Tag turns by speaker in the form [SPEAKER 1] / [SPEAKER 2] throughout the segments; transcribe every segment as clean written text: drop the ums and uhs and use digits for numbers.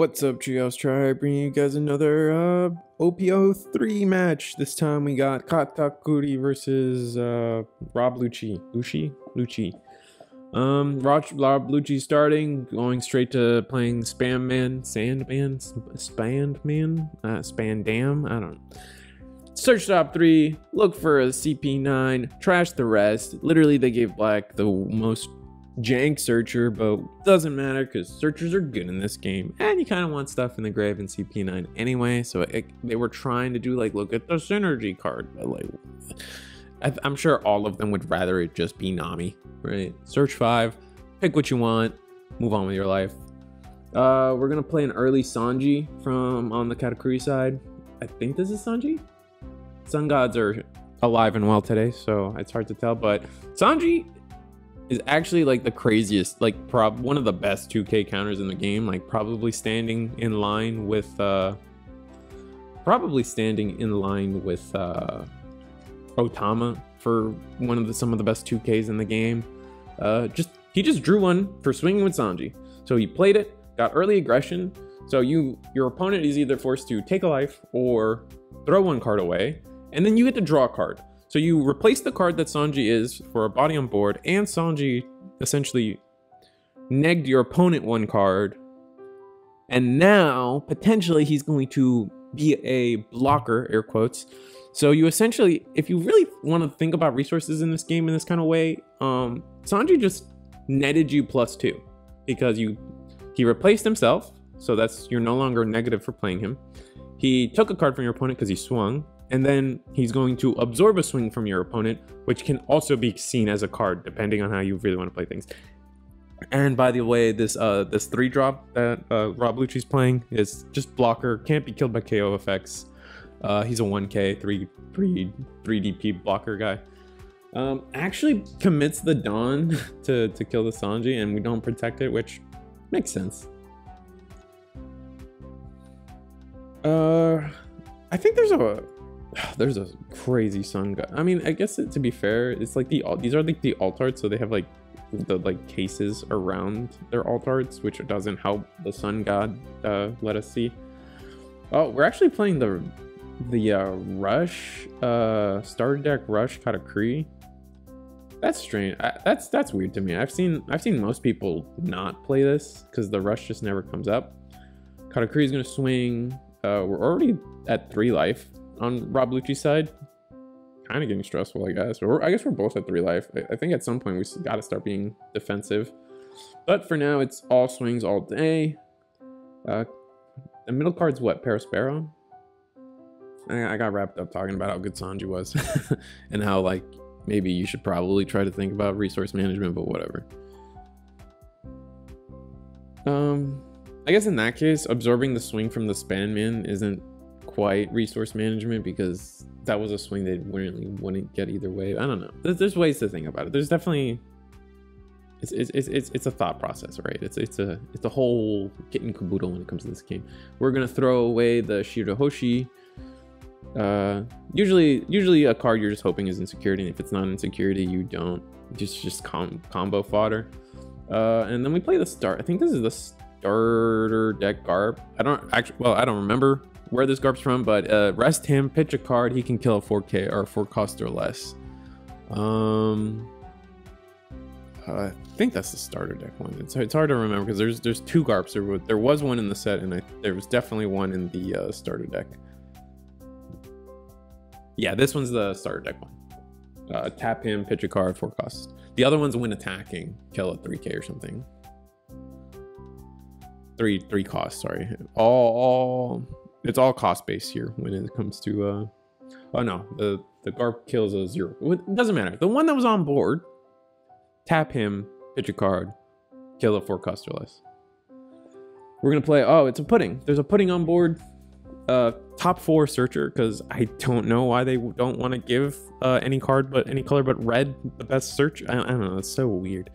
[SPEAKER 1] What's up, Trios Tribe? Bringing you guys another OP03 match. This time we got Katakuri versus Rob Lucci. Lucci. Rob Lucci starting, going straight to playing Spandam. I don't know. Search top 3, look for a CP9, trash the rest. Literally, they gave Black the most jank searcher, but doesn't matter because searchers are good in this game, and you kind of want stuff in the grave in CP9 anyway. So they were trying to do like, look at the synergy card, but like I'm sure all of them would rather it just be Nami, right? Search 5, pick what you want, move on with your life. We're gonna play an early Sanji from on the Katakuri side. I think this is Sanji. Sun gods are alive and well today, so it's hard to tell, but Sanji is actually like the craziest, like one of the best 2K counters in the game, like probably standing in line with Otama for some of the best 2Ks in the game. He just drew one for swinging with Sanji. So he played it, got early aggression. So your opponent is either forced to take a life or throw one card away, and then you get to draw a card. So you replace the card that Sanji is for a body on board, and Sanji essentially negged your opponent one card. And now, potentially, he's going to be a blocker, air quotes. So you essentially, if you really want to think about resources in this game in this kind of way, Sanji just netted you +2 because he replaced himself. So you're no longer negative for playing him. He took a card from your opponent because he swung. And then he's going to absorb a swing from your opponent, which can also be seen as a card, depending on how you really want to play things. And by the way, this 3-drop that Rob Lucci's playing is just blocker, can't be killed by KO effects. He's a 1K, 3 DP blocker guy. Actually commits the Dawn to kill the Sanji, and we don't protect it, which makes sense. I think there's a crazy sun god. I mean, I guess to be fair, it's like these are like the alt arts, so they have like the cases around their alt arts, which doesn't help the sun god let us see. Oh, we're actually playing the Rush starter deck Rush Katakuri. That's strange. That's weird to me. I've seen most people not play this because the Rush just never comes up. Katakuri is gonna swing. We're already at 3 life. On Rob Lucci's side, kind of getting stressful, I guess. I guess we're both at 3 life. I think at some point we got to start being defensive. But for now, it's all swings all day. The middle card's what? Paraspero? I got wrapped up talking about how good Sanji was. And how, like, maybe you should probably try to think about resource management, but whatever. I guess in that case, absorbing the swing from the Spanman isn't quite resource management because that was a swing they wouldn't get either way. I don't know. There's ways to think about it. There's definitely it's a thought process, right? It's a whole kit and caboodle when it comes to this game. We're gonna throw away the Shirahoshi. Usually a card you're just hoping is insecurity, and if it's not insecurity, you don't just combo fodder. And then we play the start. I think this is the starter deck Garb. I don't remember where this Garp's from, but rest him, pitch a card, he can kill a 4K or 4 cost or less. I think that's the starter deck one. It's hard to remember because there's 2 Garps. There was one in the set, and there was definitely one in the starter deck. Yeah, this one's the starter deck one. Tap him, pitch a card, 4 costs. The other one's when attacking, kill a 3K or something. 3 costs, sorry. It's all cost based here when it comes to oh no, the Garp kills a 0. It doesn't matter. The one that was on board, tap him, pitch a card, kill a 4 cost or less. We're gonna play, oh, it's a pudding. There's a pudding on board. Top 4 searcher, because I don't know why they don't want to give any color but red the best search. I don't know, it's so weird.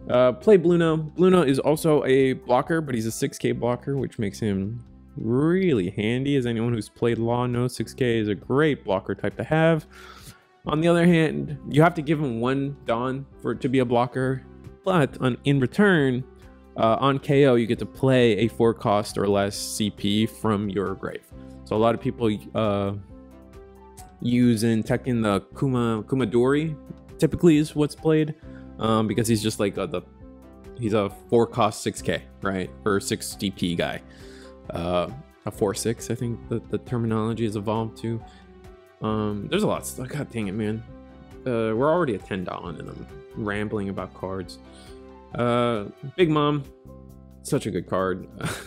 [SPEAKER 1] Play Bluno. Bluno is also a blocker, but he's a 6K blocker, which makes him really handy. As anyone who's played Law knows, 6K is a great blocker type to have. On the other hand, you have to give him 1 Dawn for it to be a blocker, but in return, On KO, you get to play a 4-cost or less CP from your grave. So a lot of people use in Tekken the Kumadori typically is what's played, because he's just like he's a 4-cost 6k, right, or 6 DP guy. A 4/6, I think the terminology has evolved to. There's a lot of stuff. God dang it, man. We're already at 10 dollars and I'm rambling about cards. Big Mom, such a good card.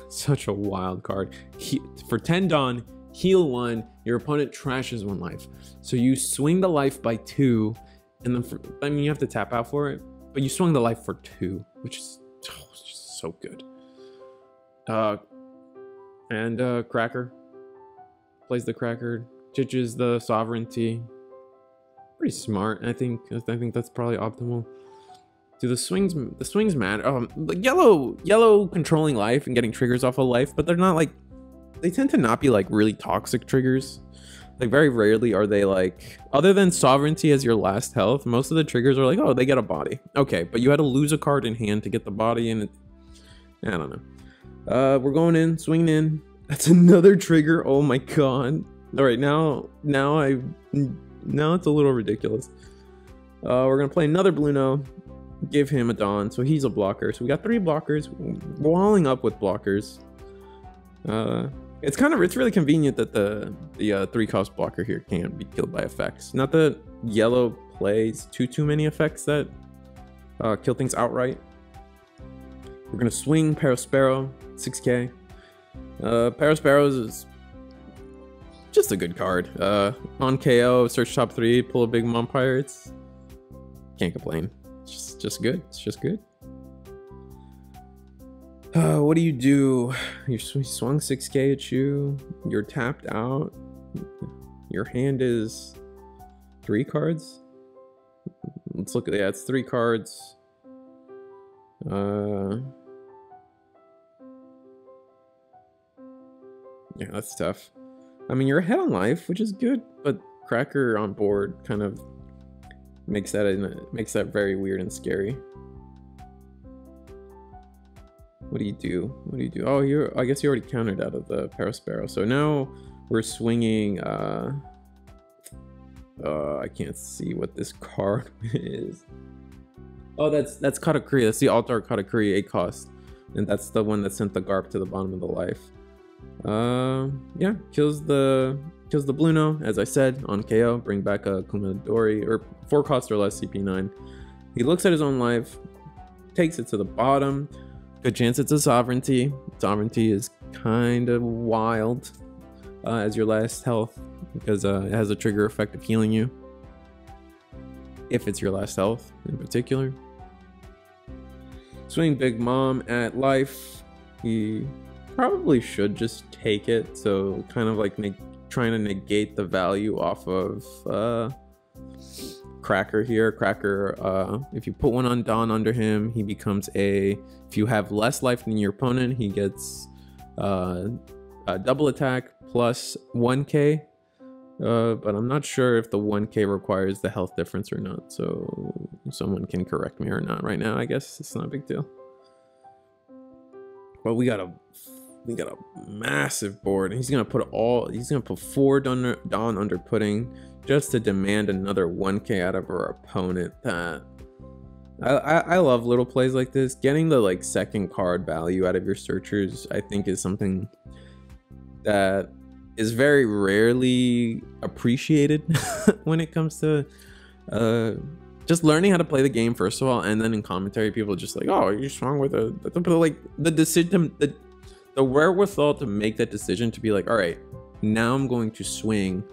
[SPEAKER 1] Such a wild card. For 10 Dawn, heal 1, your opponent trashes 1 life. So you swing the life by 2, and then I mean, you have to tap out for it, but you swing the life for 2, which is just so good. Cracker plays the Cracker, ditches the Sovereignty. Pretty smart. I think that's probably optimal. Do the swings matter? Like yellow controlling life and getting triggers off of life, but they're not like, they tend to not be like really toxic triggers. Like very rarely are they like, other than Sovereignty as your last health, most of the triggers are like, oh, they get a body. Okay, but you had to lose a card in hand to get the body, and I don't know. We're going in, swinging in. That's another trigger. Oh my god. All right, now it's a little ridiculous. We're gonna play another Bluno, give him a Dawn, so he's a blocker. So we got 3 blockers, walling up with blockers. It's really convenient that the 3-cost blocker here can't be killed by effects. Not that yellow plays too many effects that kill things outright. We're gonna swing Parasparrow, 6k. Parasparrow is just a good card. On KO, search top 3, pull a Big Mom Pirates. Can't complain. It's just good. It's just good. What do? You swung 6k at you. You're tapped out. Your hand is 3 cards. Let's look at that. Yeah, it's 3 cards. Yeah, that's tough. I mean, you're ahead on life, which is good, but Cracker on board kind of makes that very weird and scary. What do you do? Oh, I guess you already countered out of the Parasparrow. So now we're swinging. I can't see what this card is. Oh, that's Katakuri. That's the Altar Katakuri 8-cost, and that's the one that sent the Garp to the bottom of the life. Yeah, kills the Bluno, as I said, on KO. Bring back a Kumadori, or 4-cost or less CP9. He looks at his own life, takes it to the bottom. Good chance it's a Sovereignty. Sovereignty is kind of wild as your last health, because it has a trigger effect of healing you, if it's your last health in particular. Swing Big Mom at life. He probably should just take it, so kind of like trying to negate the value off of Cracker here. Cracker, if you put one on Dawn under him, he becomes if you have less life than your opponent, he gets a double attack plus 1k, but I'm not sure if the 1k requires the health difference or not, so someone can correct me or not right now. I guess it's not a big deal. But we got a massive board. He's gonna put 4 Dawn under pudding just to demand another 1k out of our opponent. That I love little plays like this. Getting the like second card value out of your searchers, I think, is something that is very rarely appreciated when it comes to just learning how to play the game, first of all, and then in commentary people are just like, oh, you're strong with the decision, the wherewithal to make that decision, to be like, all right, now I'm going to swing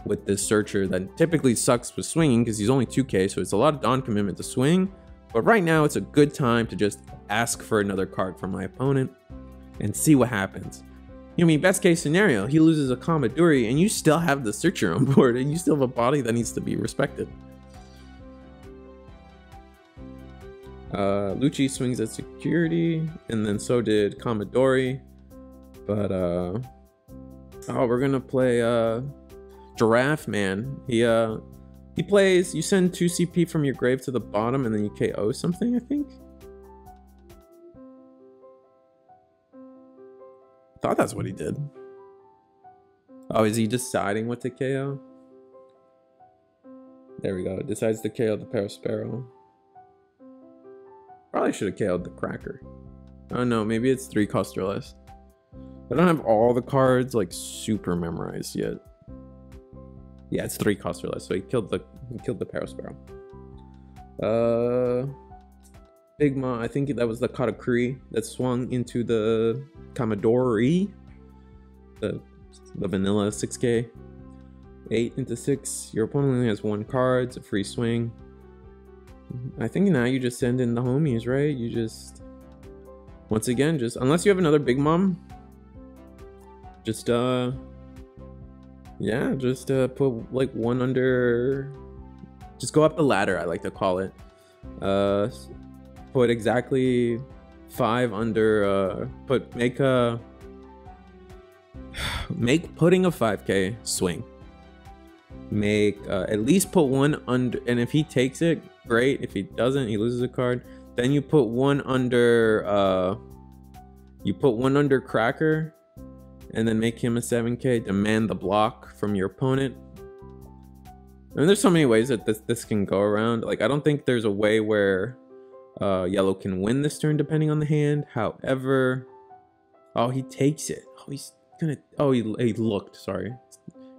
[SPEAKER 1] with this searcher that typically sucks with swinging because he's only 2k, so it's a lot of Dawn commitment to swing, but right now it's a good time to just ask for another card from my opponent and see what happens. You know, I mean, best case scenario, he loses a Kamaduri and you still have the searcher on board and you still have a body that needs to be respected. Lucci swings at security, and then so did Kamadori, but oh, we're gonna play Giraffe Man. He plays, you send 2 CP from your grave to the bottom and then you KO something, I think. Thought that's what he did. Oh, is he deciding what to KO? There we go. Decides to KO the Parasparrow. Probably should have KO'd the Cracker. Oh no, maybe it's 3 cost or less. I don't have all the cards like super memorized yet. Yeah, it's 3 cost or less. So he killed the Parasparrow. Big Mom, I think that was the Katakuri that swung into the Kamadori. The vanilla 6k. 8 into 6. Your opponent only has 1 card. It's a free swing. I think now you just send in the homies, right? You just, once again, just, unless you have another Big Mom, just yeah, just put like 1 under, just go up the ladder, I like to call it. Put exactly 5 under, make putting a 5k swing. Make at least put 1 under, and if he takes it, great. If he doesn't, he loses a card. Then you put 1 under Cracker, and then make him a 7k. Demand the block from your opponent. And there's so many ways that this can go around. Like, I don't think there's a way where yellow can win this turn depending on the hand. However, oh, he takes it. Oh, he's gonna, oh, he looked, sorry.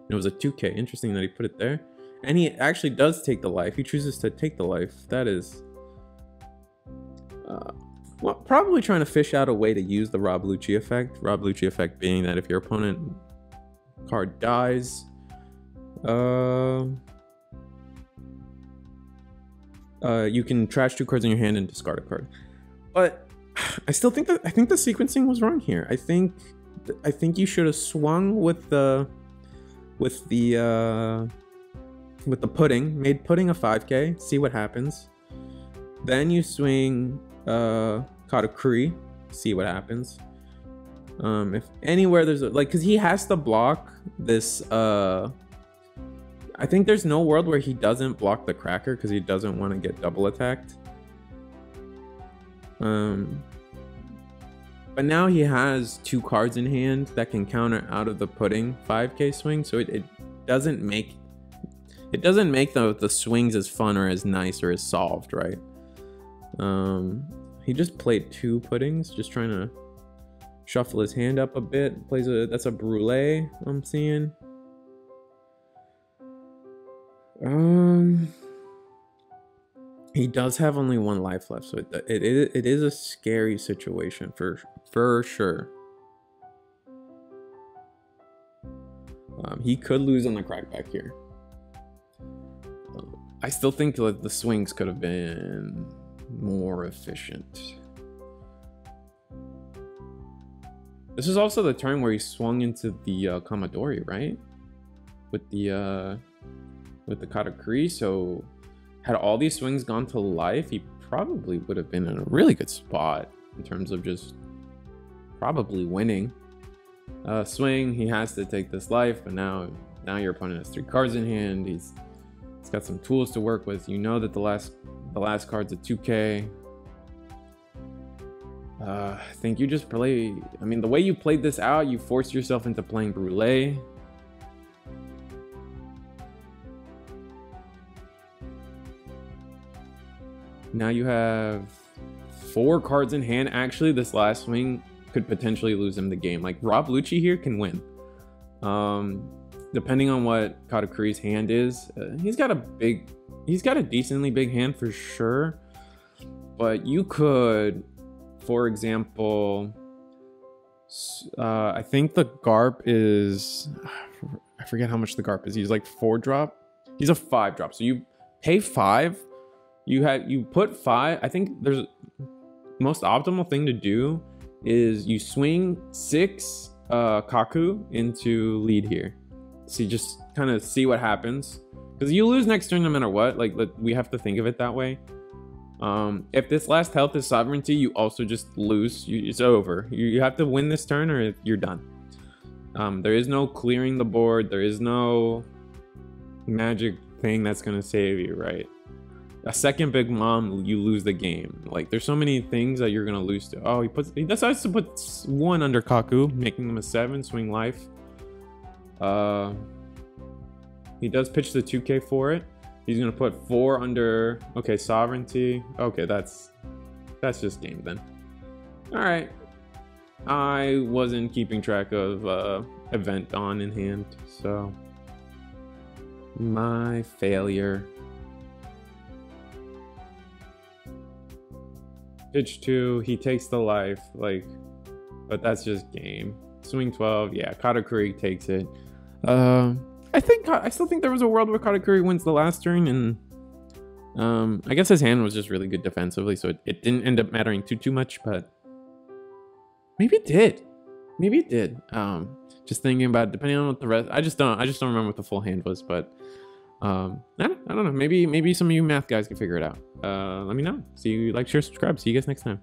[SPEAKER 1] It was a 2k. Interesting that he put it there. And he actually does take the life. He chooses to take the life. That is well, probably trying to fish out a way to use the Rob Lucci effect. Rob Lucci effect being that if your opponent card dies, you can trash 2 cards in your hand and discard a card. But I still think that, I think the sequencing was wrong here. I think you should have swung with the pudding, made pudding a 5k, see what happens. Then you swing Katakuri, see what happens. If anywhere there's like, because he has to block this, I think there's no world where he doesn't block the Cracker because he doesn't want to get double attacked. But now he has 2 cards in hand that can counter out of the pudding 5k swing, so it doesn't make the swings as fun or as nice or as solved, right? He just played 2 puddings, just trying to shuffle his hand up a bit. That's a brulee I'm seeing. He does have only 1 life left, so it is a scary situation for sure. He could lose on the crackback here. I still think that the swings could have been more efficient. This is also the turn where he swung into the Kamadori, right? With the Katakuri, so had all these swings gone to life, he probably would have been in a really good spot in terms of just probably winning. Swing, he has to take this life, but now your opponent has 3 cards in hand. He's got some tools to work with. You know that the last card's a 2k. I think you just play, I mean, the way you played this out, you forced yourself into playing Brulee. Now you have 4 cards in hand. Actually, this last swing could potentially lose him the game. Like, Rob Lucci here can win. Depending on what Katakuri's hand is, he's got a decently big hand for sure. But you could, for example, I think the Garp is, I forget how much the Garp is. He's like 4-drop. He's a 5-drop. So you pay 5. You put 5. I think there's most optimal thing to do is you swing 6 Kaku into lead here. So you just kind of see what happens, because you lose next turn no matter what. Like, we have to think of it that way. If this last health is sovereignty, you also just lose. It's over. You have to win this turn or you're done. There is no clearing the board. There is no magic thing that's gonna save you, right? a second big mom, you lose the game. Like, there's so many things that you're gonna lose to. Oh, he decides to put 1 under Kaku, making him a 7, swing life. He does pitch the 2K for it. He's gonna put 4 under, okay, sovereignty. Okay, that's just game then. All right, I wasn't keeping track of event on in hand, so my failure. Pitch 2, he takes the life, like, but that's just game. Swing 12, yeah, Katakuri takes it. I still think there was a world where Katakuri wins the last turn, and I guess his hand was just really good defensively, so it didn't end up mattering too much, but maybe it did. Maybe it did. Just thinking about it, depending on what the rest, I just don't remember what the full hand was, but I don't know. Maybe some of you math guys can figure it out. Let me know. See you, like, share, subscribe. See you guys next time.